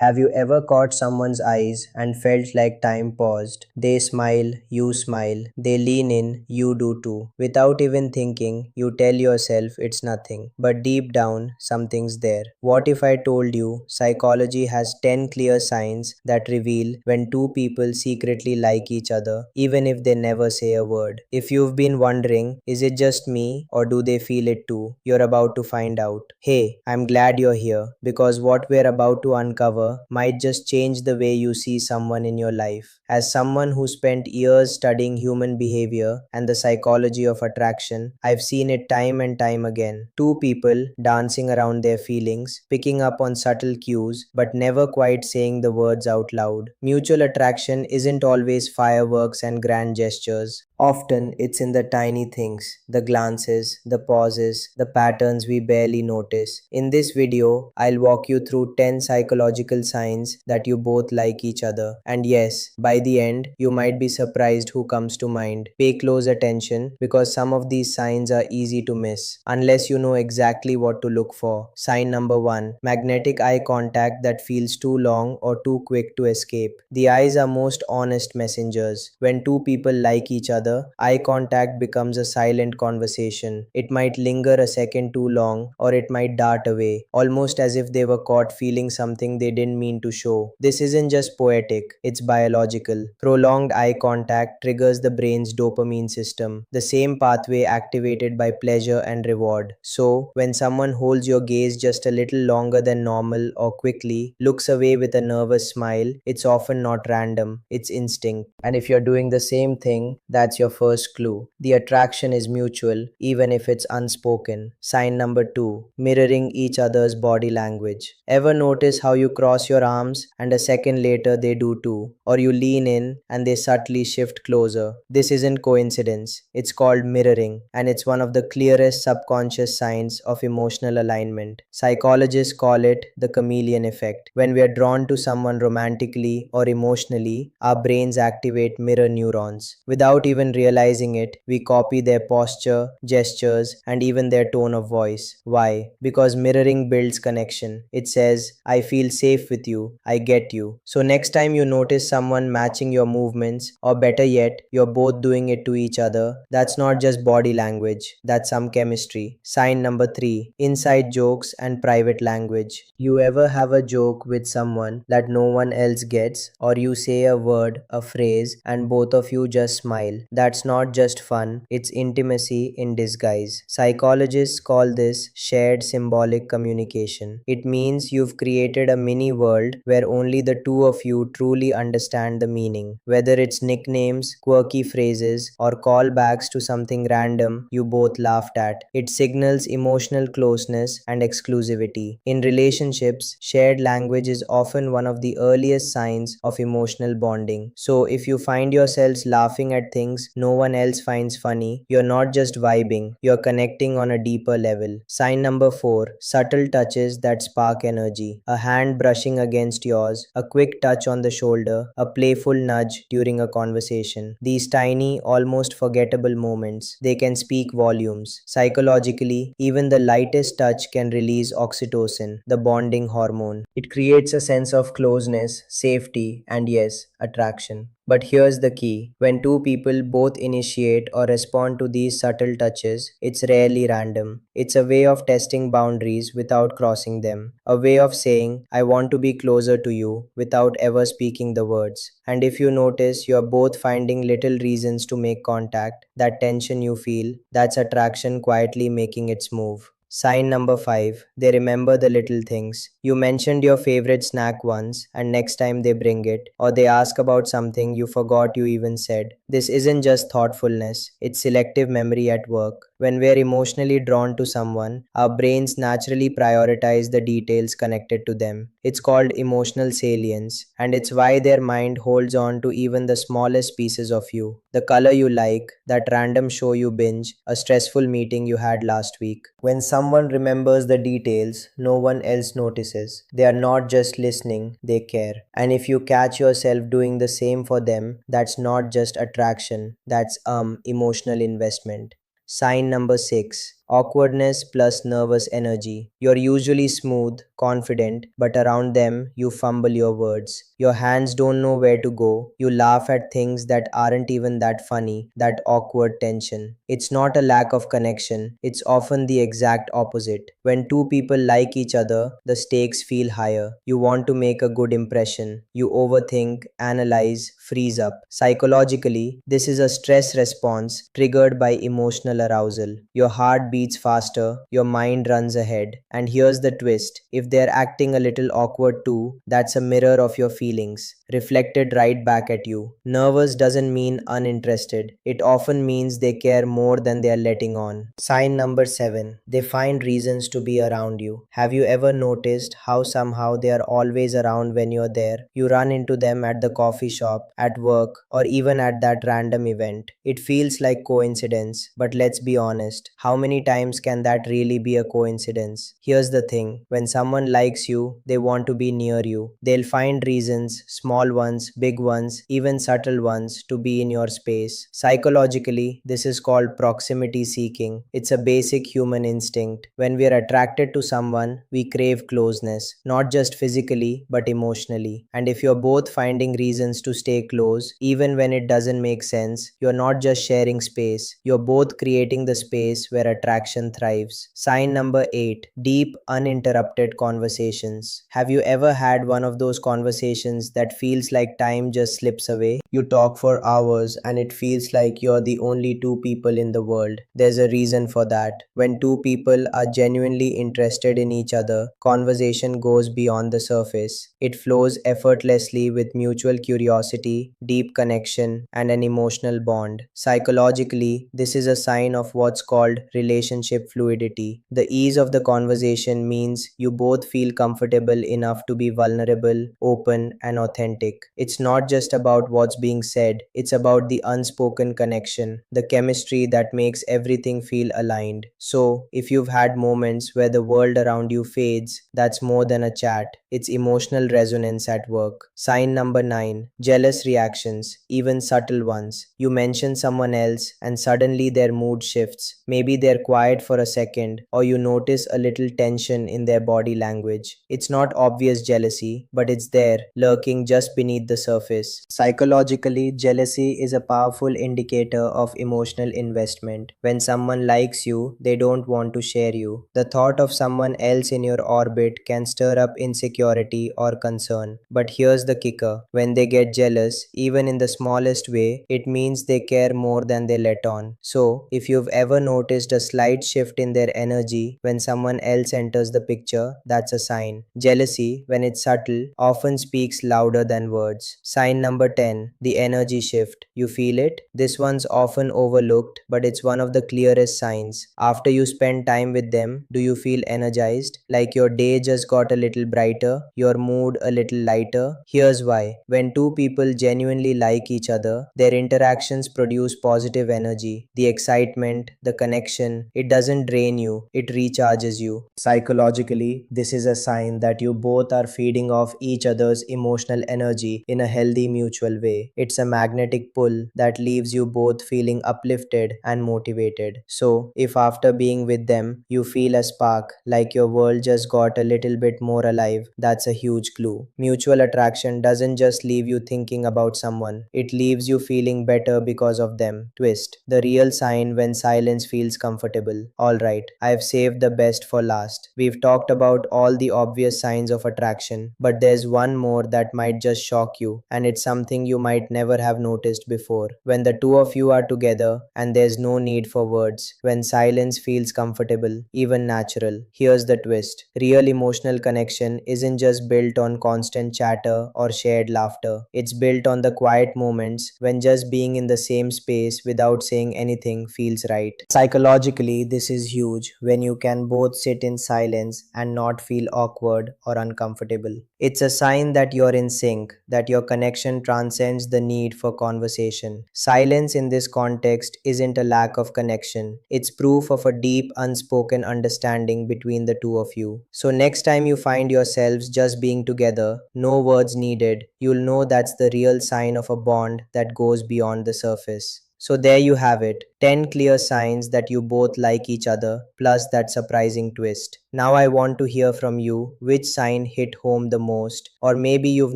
Have you ever caught someone's eyes and felt like time paused? They smile, you smile, they lean in, you do too. Without even thinking, you tell yourself it's nothing. But deep down, something's there. What if I told you psychology has 10 clear signs that reveal when two people secretly like each other, even if they never say a word? If you've been wondering, is it just me or do they feel it too? You're about to find out. Hey, I'm glad you're here because what we're about to uncover might just change the way you see someone in your life. As someone who spent years studying human behavior and the psychology of attraction, I've seen it time and time again. Two people dancing around their feelings, picking up on subtle cues, but never quite saying the words out loud. Mutual attraction isn't always fireworks and grand gestures. Often it's in the tiny things, the glances, the pauses, the patterns we barely notice. In this video, I'll walk you through 10 psychological signs that you both like each other. And yes, by the end, you might be surprised who comes to mind. Pay close attention because some of these signs are easy to miss unless you know exactly what to look for. Sign number 1, magnetic eye contact that feels too long or too quick to escape. The eyes are most honest messengers. When two people like each other, eye contact becomes a silent conversation. It might linger a second too long, or it might dart away, almost as if they were caught feeling something they didn't mean to show. This isn't just poetic, it's biological. Prolonged eye contact triggers the brain's dopamine system, the same pathway activated by pleasure and reward. So, when someone holds your gaze just a little longer than normal or quickly looks away with a nervous smile, it's often not random, it's instinct. And if you're doing the same thing, that's your first clue. The attraction is mutual, even if it's unspoken. Sign number 2, mirroring each other's body language. Ever notice how you cross your arms and a second later they do too? Or you lean in and they subtly shift closer? This isn't coincidence. It's called mirroring, and it's one of the clearest subconscious signs of emotional alignment. Psychologists call it the chameleon effect. When we are drawn to someone romantically or emotionally, our brains activate mirror neurons. Without even realizing it, we copy their posture, gestures, and even their tone of voice. Why? Because mirroring builds connection. It says, I feel safe with you, I get you. So next time you notice someone matching your movements, or better yet, you're both doing it to each other, that's not just body language, that's some chemistry. Sign number 3, inside jokes and private language. You ever have a joke with someone that no one else gets, or you say a word, a phrase, and both of you just smile? That's not just fun, it's intimacy in disguise. Psychologists call this shared symbolic communication. It means you've created a mini world where only the two of you truly understand the meaning. Whether it's nicknames, quirky phrases, or callbacks to something random you both laughed at, it signals emotional closeness and exclusivity. In relationships, shared language is often one of the earliest signs of emotional bonding. So if you find yourselves laughing at things no one else finds funny, you're not just vibing, you're connecting on a deeper level. Sign number 4, subtle touches that spark energy. A hand brushing against yours, a quick touch on the shoulder, a playful nudge during a conversation. These tiny, almost forgettable moments, they can speak volumes. Psychologically, even the lightest touch can release oxytocin, the bonding hormone. It creates a sense of closeness, safety, and yes, attraction. But here's the key. When two people both initiate or respond to these subtle touches, it's rarely random. It's a way of testing boundaries without crossing them. A way of saying, I want to be closer to you without ever speaking the words. And if you notice you're both finding little reasons to make contact, that tension you feel, that's attraction quietly making its move. Sign number 5, they remember the little things. You mentioned your favorite snack once, and next time they bring it, or they ask about something you forgot you even said. This isn't just thoughtfulness, it's selective memory at work. When we're emotionally drawn to someone, our brains naturally prioritize the details connected to them. It's called emotional salience, and it's why their mind holds on to even the smallest pieces of you. The color you like, that random show you binge, a stressful meeting you had last week. When someone remembers the details, no one else notices. They are not just listening, they care. And if you catch yourself doing the same for them, that's not just attraction, that's emotional investment. Sign number 6, Awkwardness plus nervous energy. You're usually smooth, confident, but around them, you fumble your words. Your hands don't know where to go. You laugh at things that aren't even that funny, that awkward tension. It's not a lack of connection, it's often the exact opposite. When two people like each other, the stakes feel higher. You want to make a good impression. You overthink, analyze, freeze up. Psychologically, this is a stress response triggered by emotional arousal. Your heart beats faster, your mind runs ahead. And here's the twist: if they're acting a little awkward too, that's a mirror of your feelings, reflected right back at you. Nervous doesn't mean uninterested, it often means they care more than they're letting on. Sign number 7: they find reasons to be around you. Have you ever noticed how somehow they are always around when you're there? You run into them at the coffee shop, at work, or even at that random event. It feels like coincidence, but let's be honest, how many times can that really be a coincidence? Here's the thing: when someone likes you, they want to be near you. They'll find reasons, small ones, big ones, even subtle ones, to be in your space. Psychologically, this is called proximity seeking. It's a basic human instinct. When we are attracted to someone, we crave closeness, not just physically, but emotionally. And if you're both finding reasons to stay close, even when it doesn't make sense, you're not just sharing space, you're both creating the space where attraction thrives. Sign number 8: deep, uninterrupted conversations. Have you ever had one of those conversations that feels like time just slips away? You talk for hours and it feels like you're the only two people in the world. There's a reason for that. When two people are genuinely interested in each other, conversation goes beyond the surface. It flows effortlessly with mutual curiosity, deep connection, and an emotional bond. Psychologically, this is a sign of what's called relationship fluidity. The ease of the conversation means you both feel comfortable enough to be vulnerable, open, and authentic. It's not just about what's being said, it's about the unspoken connection, the chemistry that makes everything feel aligned. So, if you've had moments where the world around you fades, that's more than a chat, it's emotional resonance at work. Sign number 9: jealous reactions, even subtle ones. You mention someone else and suddenly their mood shifts. Maybe they're quiet for a second, or you notice a little tension in their body language. It's not obvious jealousy, but it's there, lurking just beneath the surface. Psychologically, jealousy is a powerful indicator of emotional investment. When someone likes you, they don't want to share you. The thought of someone else in your orbit can stir up insecurity or concern. But here's the kicker: when they get jealous, even in the smallest way, it means they care more than they let on. So, if you've ever noticed a slight shift in their energy when someone else enters the picture, that's a sign. Jealousy, when it's subtle, often speaks louder than words. Sign number 10: the energy shift. You feel it? This one's often overlooked, but it's one of the clearest signs. After you spend time with them, do you feel energized? Like your day just got a little brighter, your mood a little lighter? Here's why. When two people genuinely like each other, their interactions produce positive energy. The excitement, the connection, it doesn't drain you, it recharges you. Psychologically, this is a sign that you both are feeding off each other's emotional energy in a healthy mutual way. It's a magnetic pull that leaves you both feeling uplifted and motivated. So, if after being with them, you feel a spark, like your world just got a little bit more alive, that's a huge clue. Mutual attraction doesn't just leave you thinking about someone, it leaves you feeling better because of them. Twist: the real sign when silence feels comfortable. Alright, I've saved the best for last. We've talked about all the obvious signs of attraction, but there's one more that might just shock you, and it's something you might never have noticed before. When the two of you are together and there's no need for words, when silence feels comfortable, even natural. Here's the twist: real emotional connection isn't just built on constant chatter or shared laughter. It's built on the quiet moments when just being in the same space without saying anything feels right. Psychologically, this is huge: when you can both sit in silence and not feel awkward or uncomfortable. It's a sign that you're in sync, that your connection transcends the need for conversation. Silence in this context isn't a lack of connection, it's proof of a deep, unspoken understanding between the two of you. So, next time you find yourselves just being together, no words needed, you'll know that's the real sign of a bond that goes beyond the surface. So there you have it, 10 clear signs that you both like each other, plus that surprising twist. Now I want to hear from you which sign hit home the most, or maybe you've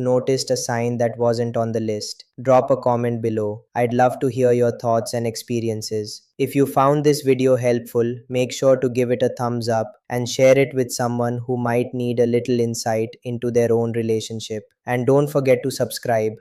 noticed a sign that wasn't on the list. Drop a comment below. I'd love to hear your thoughts and experiences. If you found this video helpful, make sure to give it a thumbs up and share it with someone who might need a little insight into their own relationship. And don't forget to subscribe.